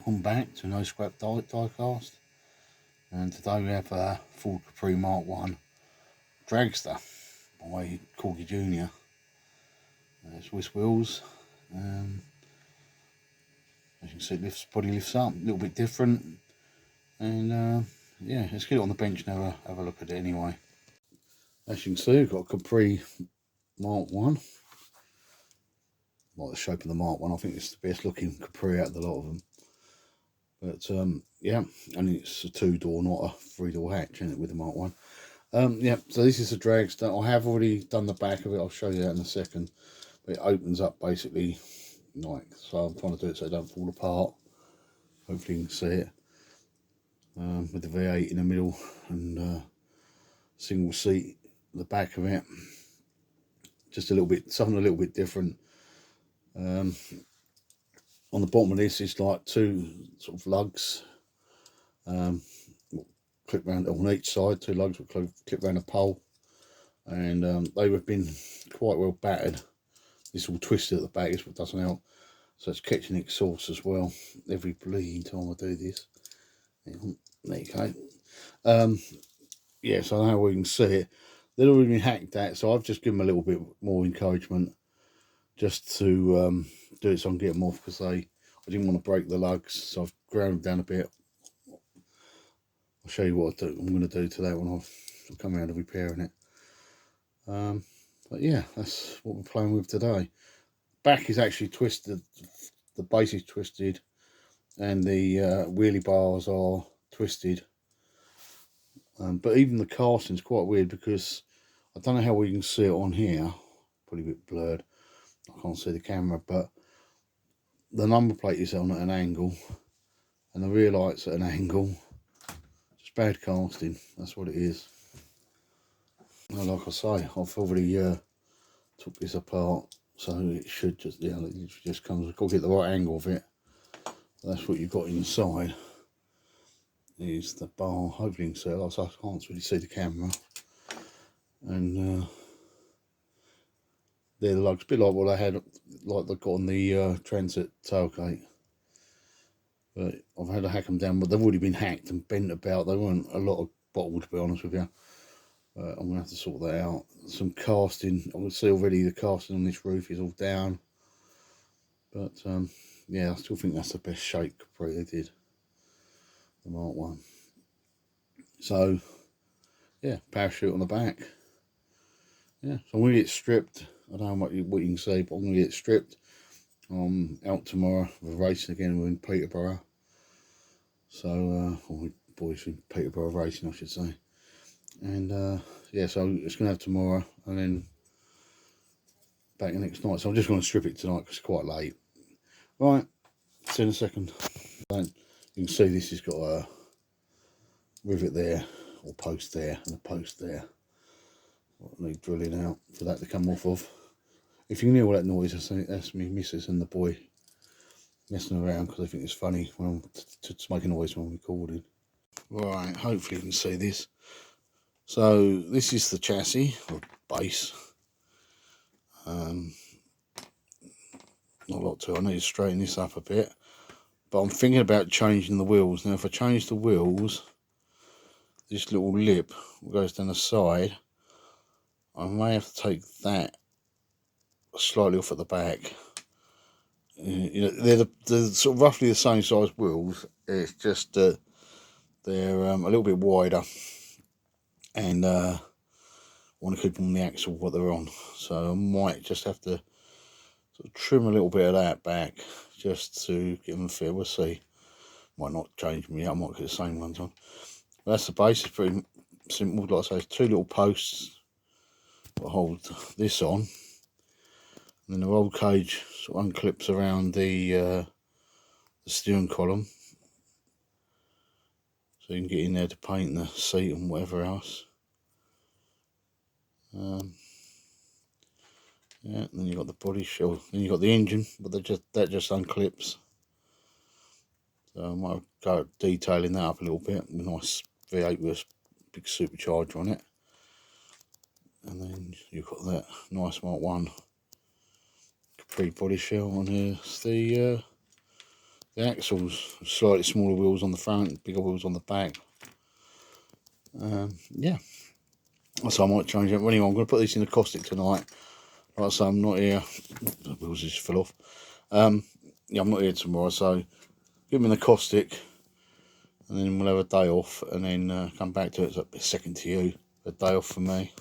welcome back to No Scrap Diecast, and today we have a Ford Capri Mk1 Dragster by Corgi Jr. It's Whizzwheels. As you can see, body lifts up, a little bit different, and yeah, let's get it on the bench and have a look at it anyway. As you can see, we've got a Capri Mk1. Like the shape of the Mk1, I think it's the best looking Capri out of the lot of them. But yeah, and it's a 2-door, not a 3-door hatch, isn't it, with the Mk1. Yeah, so this is a Dragster. I have already done the back of it. I'll show you that in a second. But it opens up basically like so. I'm trying to do it so it don't fall apart. Hopefully you can see it. With the V8 in the middle and single seat at the back of it. Just a little bit, something a little bit different. On the bottom of this is like two sort of lugs, clip round on each side. Two lugs will clip round a pole, and they have been quite well battered. This all twisted at the back is what doesn't help, so it's catching exhaust as well every bleeding time I do this. There you go. Yeah, so now we can see it. They'd already been hacked at, so I've just given them a little bit more encouragement just to do it so I can get them off, because I didn't want to break the lugs, so I've ground them down a bit. I'll show you what I'm going to do to that when I come around to repairing it. But yeah, that's what we're playing with today. Back is actually twisted, the base is twisted, and the wheelie bars are twisted. But even the casting's quite weird, because I don't know how we can see it on here, probably a bit blurred, I can't see the camera, but the number plate is on at an angle and the rear light's at an angle. Just bad casting, that's what it is. Now, like I say, I've already took this apart, so it should just, yeah, it just comes, I've got to get the right angle of it. That's what you've got inside, is the bar. Hopefully you can see it, like I can't really see the camera. And they're the lugs, a bit like what I had, like they got on the Transit tailgate. But I've had to hack them down, but they've already been hacked and bent about. They weren't a lot of bottle, to be honest with you. I'm going to have to sort that out. Some casting, I can see already the casting on this roof is all down. But yeah, I still think that's the best shape Capri they did, the Mk1. So yeah, parachute on the back. Yeah, so I'm going to get stripped. I don't know what you can see, but I'm going to get stripped. I'm out tomorrow. We're racing again. We're in Peterborough. So, boys in Peterborough racing, I should say. And yeah, so it's going to have tomorrow, and then back the next night. So I'm just going to strip it tonight because it's quite late. Right, see you in a second. You can see this has got a rivet there, or post there, and a post there. I need drilling out for that to come off of. If you can hear all that noise, that's me missus and the boy messing around, because I think it's funny when I'm to make a noise when I'm recording. Right, hopefully you can see this. So this is the chassis or base. Not a lot to it. I need to straighten this up a bit, but I'm thinking about changing the wheels. Now if I change the wheels, this little lip goes down the side. I may have to take that slightly off at the back. You know, they're sort of roughly the same size wheels. It's just that they're a little bit wider, and I want to keep them on the axle what they're on. So I might just have to sort of trim a little bit of that back just to get them fit. We'll see. Might not change me. I might get the same ones on. But that's the base. It's pretty simple. Like I say, two little posts that hold this on. And then the roll cage sort of unclips around the steering column, so you can get in there to paint the seat and whatever else. Yeah, and then you've got the body shell, then you've got the engine, but that just unclips. So I might go detailing that up a little bit. A nice V8 with a big supercharger on it. And then you've got that nice Mk1 Capri body shell, and here's the The axles, slightly smaller wheels on the front, bigger wheels on the back. Yeah, so I might change it. Anyway, I'm going to put these in the caustic tonight. Like I say, I'm not here. The wheels just fell off. Yeah, I'm not here tomorrow, so give them in the caustic, and then we'll have a day off, and then come back to it. It's a second to you, a day off for me.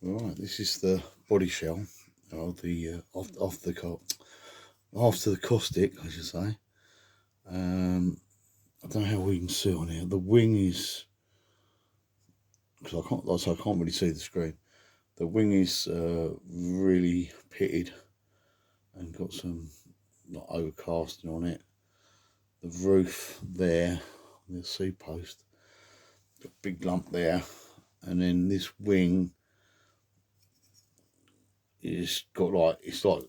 Right, this is the body shell of the after the caustic, I should say. I don't know how we can see it on here. The wing is, because I can't, like I say, I can't really see the screen. The wing is really pitted and got some not overcasting on it. The roof there, the sea post, got a big lump there, and then this wing is got like, it's like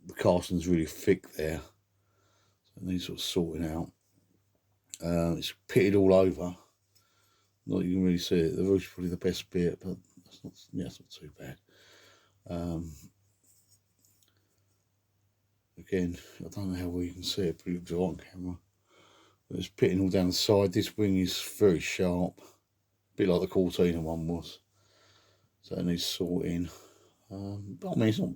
the casting's really thick there, so it needs sort of sorting out. It's pitted all over. Not you can really see it. The roof's probably the best bit, but it's not. Yeah, it's not too bad. Again, I don't know how well you can see it, but it looks all on camera. But it's pitting all down the side. This wing is very sharp, a bit like the Cortina one was. So it needs sorting. But I mean, it's not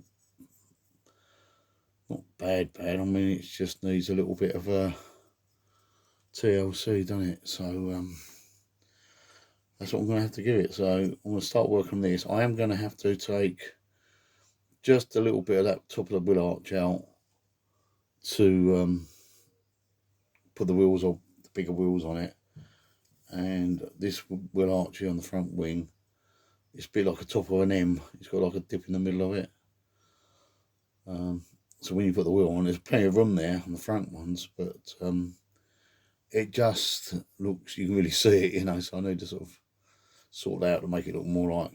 bad. I mean, it just needs a little bit of a TLC, doesn't it? So that's what I'm going to have to give it. So I'm going to start working on this. I am going to have to take just a little bit of that top of the wheel arch out to put the wheels on, the bigger wheels on it. And this wheel arch here on the front wing, it's a bit like a top of an M. It's got like a dip in the middle of it. So when you put the wheel on, there's plenty of room there on the front ones, but it just looks, you can really see it, you know, so I need to sort that out to make it look more like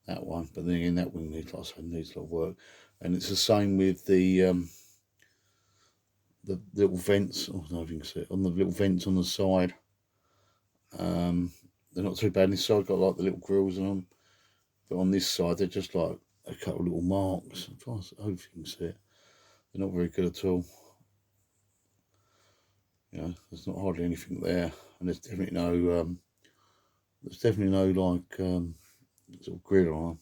that one. But then again, that wing needs, like I said, needs a lot of work. And it's the same with the little vents. I don't know if you can see it, on the little vents on the side. They're not too bad. On this side got like the little grills on them, but on this side they're just like a couple of little marks. I'm trying to, I hope you can see it. They're not very good at all. You know, there's not hardly anything there, and there's definitely no like sort of grill on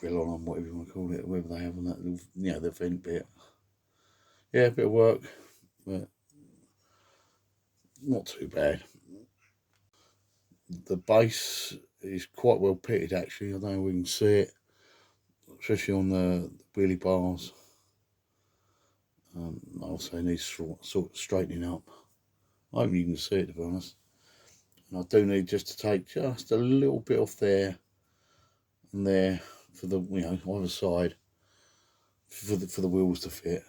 them, whatever you want to call it, whatever they have on that little, you know, the vent bit. Yeah, a bit of work, but not too bad. The base is quite well pitted actually. I don't know if we can see it, especially on the wheelie bars. Also needs sort of straightening up. I hope you can see it, to be honest. And I do need just to take just a little bit off there and there for the, you know, either side for the wheels to fit.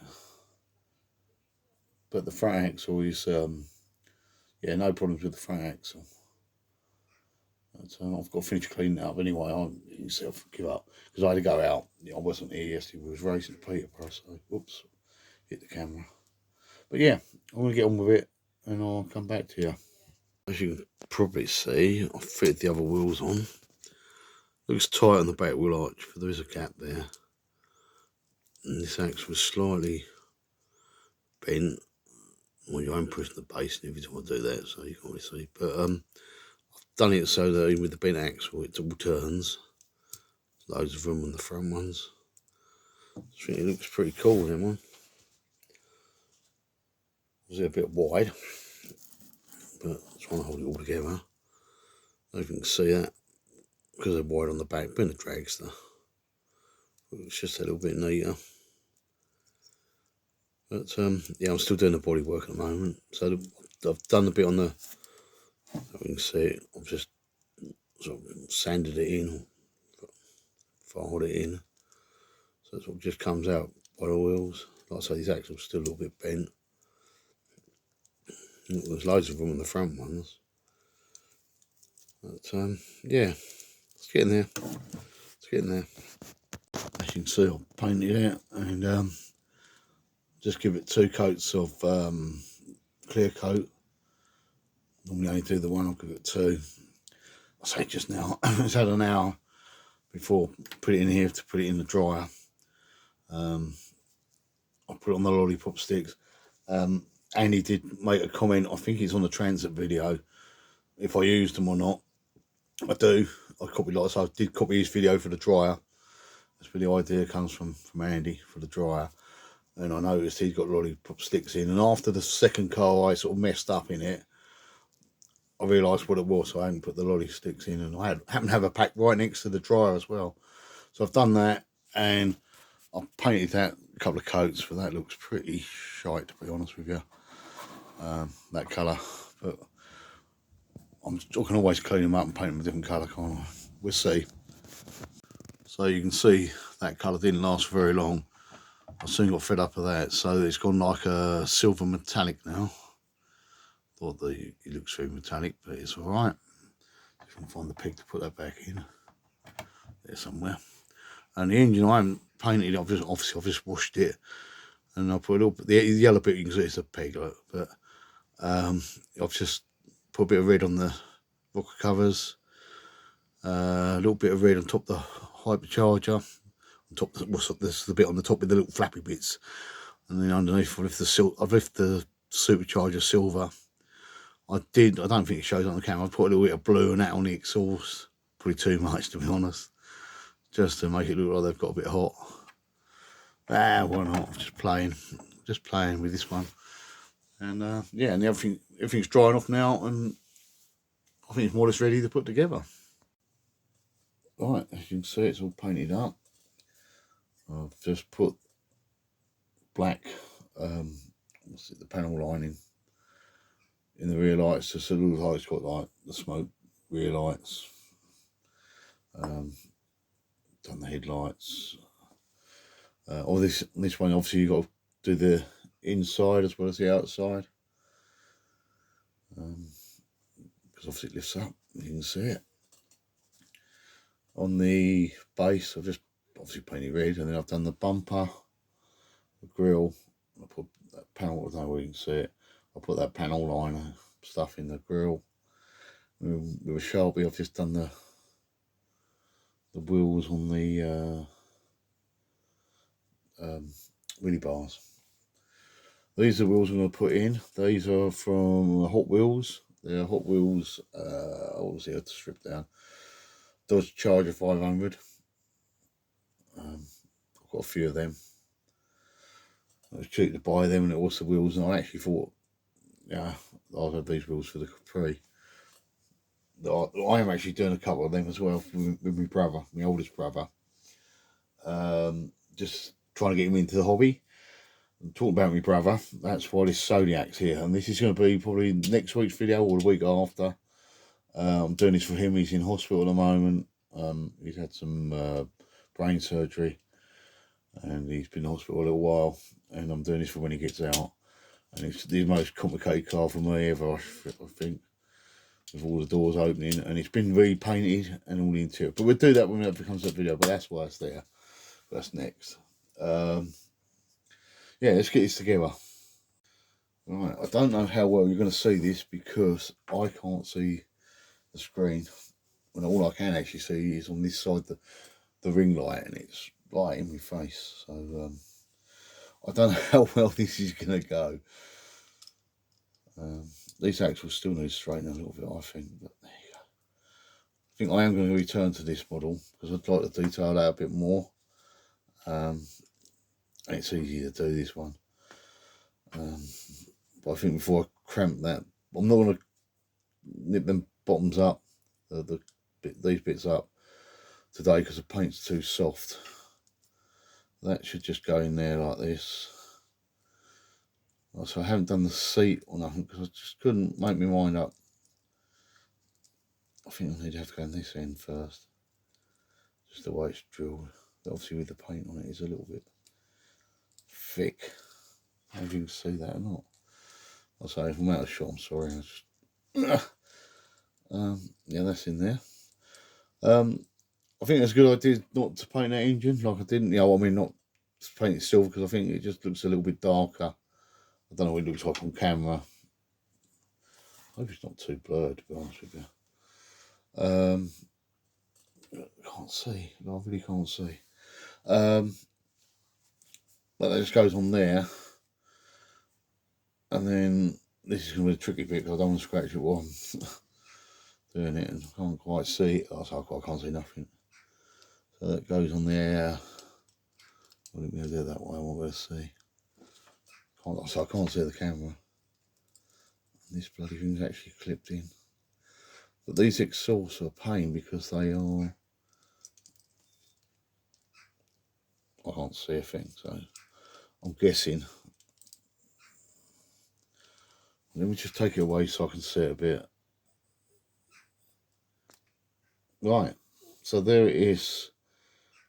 But the front axle is yeah, no problems with the front axle. But, I've got to finish cleaning it up anyway. You can see I've give up because I had to go out. I wasn't here yesterday. We was racing at Peterborough, so whoops, hit the camera. But yeah, I'm gonna get on with it, and I'll come back to you. As you can probably see, I've fitted the other wheels on. Looks tight on the back wheel arch, but there is a gap there. And this axle was slightly bent. Well, you ain't pushing the base and everything I do that, so you can't really see. But I've done it so that even with the bent axle, it all turns. Loads of room on the front ones. I think it looks pretty cool, that one. It's a bit wide, but I'm trying to hold it all together. I don't know if you can see that, because they're wide on the back, but in the Dragster. It's just a little bit neater. But yeah, I'm still doing the body work at the moment. So I've done a bit on the, you can see it, I've just sort of sanded it in, filed it in. So it sort of just comes out by the wheels. Like I say, these axles still a little bit bent. There's loads of them on the front ones. But yeah, it's getting there. It's getting there. As you can see, I've painted it out and just give it 2 coats of clear coat. Normally I only do the one, I'll give it 2. I say just now, it's had an hour before I put it in here to put it in the dryer. I I put it on the lollipop sticks. Andy did make a comment, I think it's on the transit video, if I used them or not. I do. I copied, like, so I did copy his video for the dryer. That's where the idea comes from Andy, for the dryer. And I noticed he's got lollipop sticks in. And after the second car I sort of messed up in it, I realised what it was, so I hadn't put the lolly sticks in. And I happened to have a pack right next to the dryer as well. So I've done that, and I've painted that a couple of coats, but that looks pretty shite, to be honest with you. That colour. But I can always clean them up and paint them a different colour, can't I? We'll see. So you can see that colour didn't last very long. I soon got fed up of that, so it's gone like a silver metallic now. Thought that it looks very metallic, but it's alright. If I can find the peg to put that back in. There somewhere. And the engine I haven't painted, I've just washed it. And I put a little, the yellow bit you can see it's a peg, but I've just put a bit of red on the rocker covers, a little bit of red on top of the hypercharger, on top of this is the bit on the top with the little flappy bits, and then underneath I've left the supercharger silver. I don't think it shows on the camera, I put a little bit of blue and that on the exhaust, probably too much to be honest, just to make it look like they've got a bit hot. Why not? Just playing with this one. And yeah, and everything's drying off now, and I think it's more or less ready to put together. Right, as you can see, it's all painted up. I've just put black, the panel lining in the rear lights, just so it looks like it's got like the smoke rear lights. Done the headlights. This one, obviously you've got to do the inside as well as the outside, because obviously it lifts up, you can see it. On the base I've just obviously painted red, and then I've done the bumper, the grille. I put that panel, I don't know where you can see it, I put that panel liner stuff in the grille. With a Sharpie I've just done the wheels on the wheelie bars. These are the wheels I'm going to put in. These are from Hot Wheels. They're Hot Wheels, obviously I had to strip down. Dodge Charger 500. I've got a few of them. It was cheap to buy them, and it was the wheels, and I actually thought, yeah, I'll have these wheels for the Capri. I am actually doing a couple of them as well with my brother, my oldest brother. Just trying to get him into the hobby. Talking about my brother, that's why this Zodiac's here, and this is going to be probably next week's video or the week after. I'm doing this for him. He's in hospital at the moment. He's had some brain surgery, and he's been in hospital a little while, and I'm doing this for when he gets out. And it's the most complicated car for me ever, I think, with all the doors opening, and it's been repainted and all the interior. But we'll do that when it becomes that video, but that's why it's there. That's next. Yeah, let's get this together. Right, I don't know how well you're going to see this because I can't see the screen. When all I can actually see is on this side the ring light, and it's right in my face. So I don't know how well this is going to go. These axles still need straightening a little bit, I think. But there you go. I think I am going to return to this model because I'd like to detail that a bit more. It's easy to do this one. But I think before I cramp that, I'm not going to nip them bottoms up, these bits up today because the paint's too soft. That should just go in there like this. So I haven't done the seat or nothing because I just couldn't make my mind up. I think I need to have to go in this end first. Just the way it's drilled. Obviously with the paint on it is a little bit thick. I don't know if you can see that or not. I'll say if I'm out of shot, I'm sorry. Yeah, that's in there. I think it's a good idea not to paint that engine like I didn't. I mean, not to paint it silver because I think it just looks a little bit darker. I don't know what it looks like on camera. I hope it's not too blurred, to be honest with you. Can't see. I really can't see. But that just goes on there, and then this is going to be the tricky bit because I don't want to scratch it while I'm doing it, and I can't quite see it. Oh, so I can't see nothing. So that goes on there. I wouldn't be able to do it that way. I won't be able to see. So I can't see the camera. And this bloody thing's actually clipped in. But these exhausts are a pain because they are. I can't see a thing, so I'm guessing. Let me just take it away so I can see it a bit. Right, so there it is,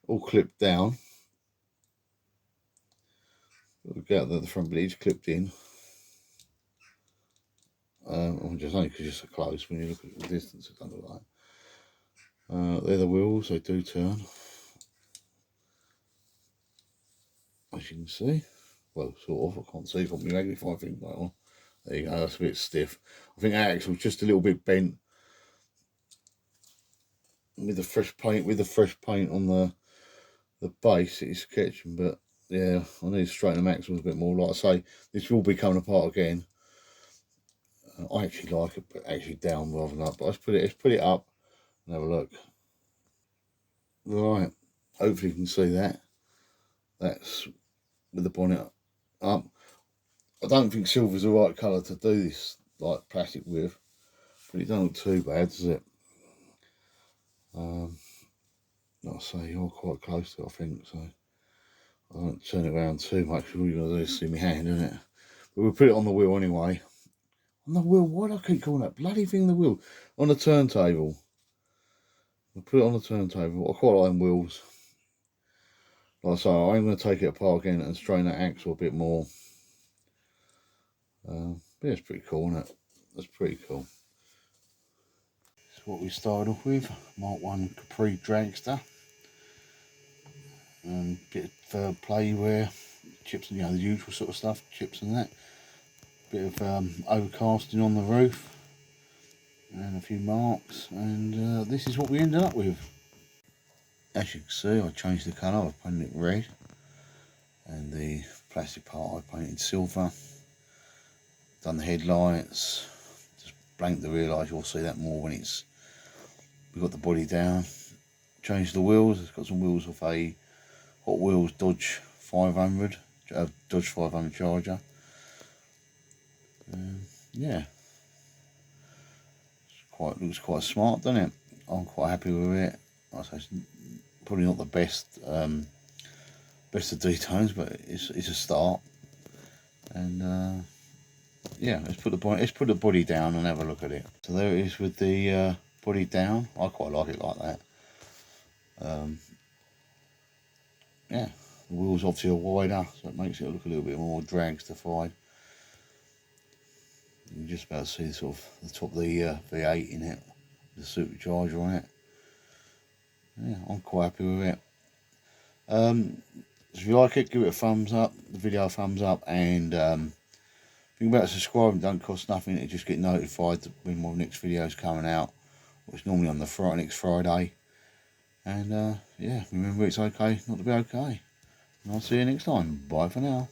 all clipped down. We'll get out the front, but it's clipped in. I'm just only because you're so close. When you look at the distance, it doesn't look like. They're the wheels, they do turn, as you can see. Well, sort of. I can't see from my magnifying thing right on. There you go. That's a bit stiff. I think that axle's just a little bit bent with the fresh paint. With the fresh paint on the base, it's catching. But yeah, I need to straighten the axles a bit more. Like I say, this will be coming apart again. I actually like it, but actually down rather than up. But let's put it up and have a look. Right, hopefully you can see that. That's with the bonnet up. I don't think silver's the right colour to do this like plastic with, but it doesn't look too bad, does it? Like I say, you're quite close to it, I think, so I don't turn it around too much. All you're gonna do is see my hand, isn't it? But we'll put it on the wheel anyway. On the wheel? Why do I keep calling that bloody thing the wheel? On the turntable. We'll put it on the turntable. I quite like them wheels. Like I say, I'm going to take it apart again and straighten that axle a bit more. But it's pretty cool, isn't it? That's pretty cool. That's what we started off with. Mk1 Capri Dragster. Bit of playware, chips, you know, the usual sort of stuff, chips and that. Bit of overcasting on the roof. And a few marks. And this is what we ended up with. As you can see, I changed the colour. I painted it red. And the plastic part I painted silver. Done the headlights. Just blanked the rear lights. You'll see that more when we've got the body down. Changed the wheels. It's got some wheels of a Hot Wheels Dodge 500. Dodge 500 Charger. Yeah. Looks quite smart, doesn't it? I'm quite happy with it. Like I say, it's probably not the best best of details, but it's a start. And yeah, let's put the body down and have a look at it. So there it is with the body down. I quite like it like that. Yeah, the wheels obviously are wider, so it makes it look a little bit more dragster-fied. You can just about see sort of the top of the V8 in it, the supercharger on it. Yeah, I'm quite happy with it. If you like it, give it a thumbs up, the video a thumbs up, and think about subscribing. Don't cost nothing. You just get notified when my next video is coming out, which is normally on the next Friday. And yeah, remember, it's okay not to be okay. And I'll see you next time. Bye for now.